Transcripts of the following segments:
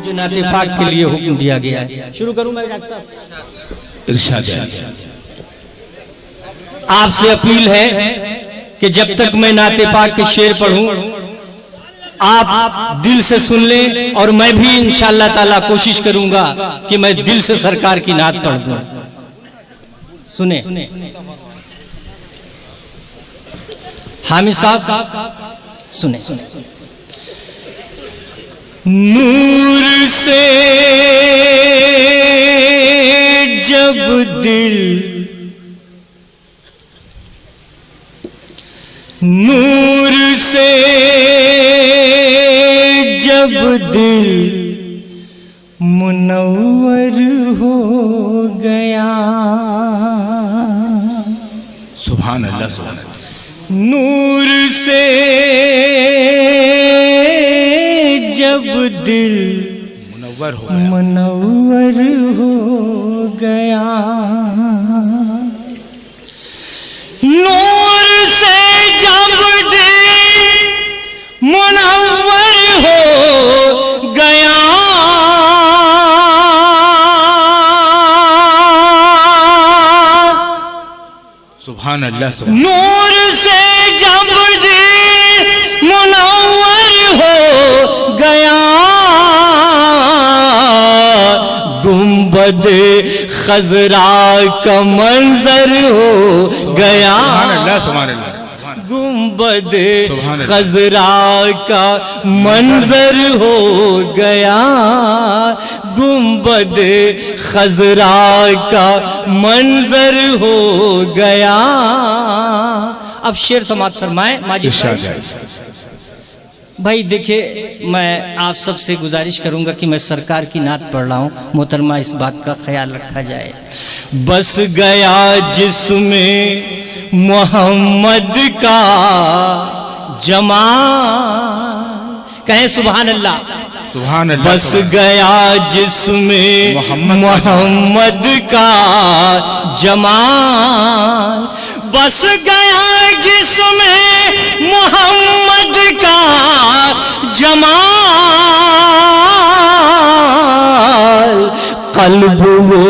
جو نعت پاک کے لیے حکم دیا گیا ہے. شروع کروں میں ڈاکٹر صاحب؟ ارشاد ہے. آپ سے اپیل ہے کہ جب تک میں نعت پاک کے شعر پڑھوں آپ دل سے سن لیں، اور میں بھی انشاءاللہ تعالی کوشش کروں گا کہ میں دل سے سرکار کی نعت پڑھ دوں. سنیں حامد صاحب، سنیں. نور سے جب دل، نور سے جب دل منور ہو گیا، سبحان اللہ سبحان اللہ. نور سے جب دل منور ہو گیا، منور ہو گیا، نور سے جب دل منور ہو گیا، سبحان اللہ سبحان. نور سے جب دل منور ہو گیا، گنبد خضرا کا منظر ہو گیا، سبحان اللہ سبحان اللہ. گنبد خضرا کا منظر ہو گیا، گنبد خضرا کا منظر ہو گیا. اب شعر سماعت فرمائیں ماجد ارشاد ہے. بھائی. دیکھیں میں آپ سب سے گزارش کروں گا کہ میں سرکار کی نعت پڑھ رہا ہوں، محترمہ اس بات کا خیال رکھا جائے. بس گیا جسم محمد کا جمال، کہیں سبحان اللہ. سبحان اللہ. بس گیا جسم محمد کا جمال، بس گیا جسم محمد کا جمال، قلب وہ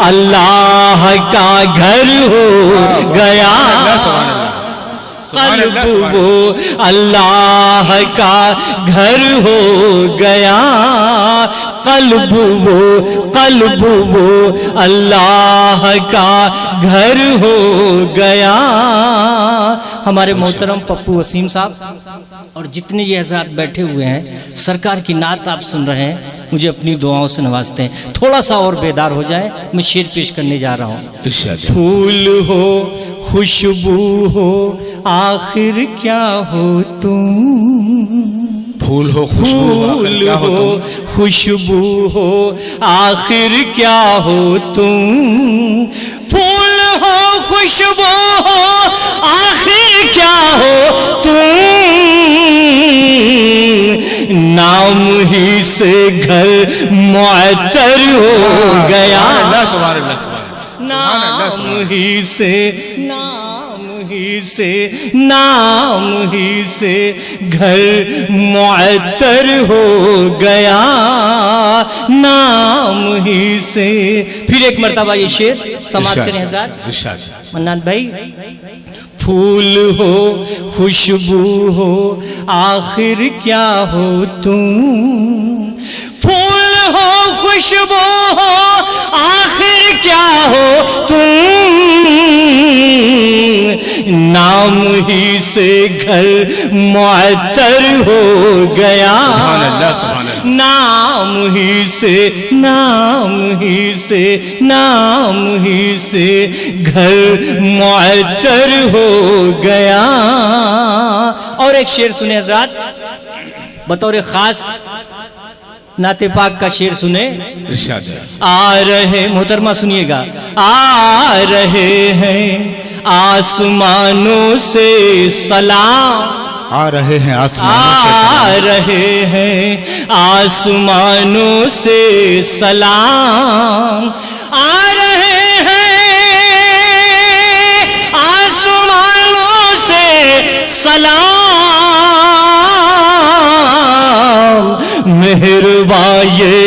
اللہ کا گھر ہو گیا، قلب وہ اللہ کا گھر ہو گیا، قلب وہ اللہ کا گھر ہو گیا. ہمارے محترم پپو وسیم صاحب اور جتنے یہ حضرات بیٹھے ہوئے ہیں، سرکار کی نعت آپ سن رہے ہیں، مجھے اپنی دعاؤں سے نوازتے ہیں. تھوڑا سا اور بیدار ہو جائے، میں شعر پیش کرنے جا رہا ہوں. پھول ہو خوشبو ہو آخر کیا ہو تم، پھول ہو خوشبو ہو آخر کیا ہو تم، پھول ہو خوشبو ہو آخر کیا ہو تم، نام ہی سے گھر معطر ہو گیا، نام ہی سے گھر معطر ہو گیا، نام ہی سے. پھر ایک مرتبہ یہ شعر سماعت کریں حضرات. منان بھائی. پھول ہو خوشبو ہو آخر کیا ہو تم، پھول ہو خوشبو ہو آخر کیا ہو تم، نام ہی سے گھر معطر ہو گیا، نام ہی سے گھر معطر ہو گیا. اور ایک شعر سنیں حضرات، بطور خاص نعت پاک کا شعر سنیں. آ رہے، محترمہ سنیے گا، آ رہے ہیں آسمانوں سے سلام، آ رہے ہیں آسمانوں سے سلام، آ رہے ہیں آسمانوں سے سلام، مہربان یہ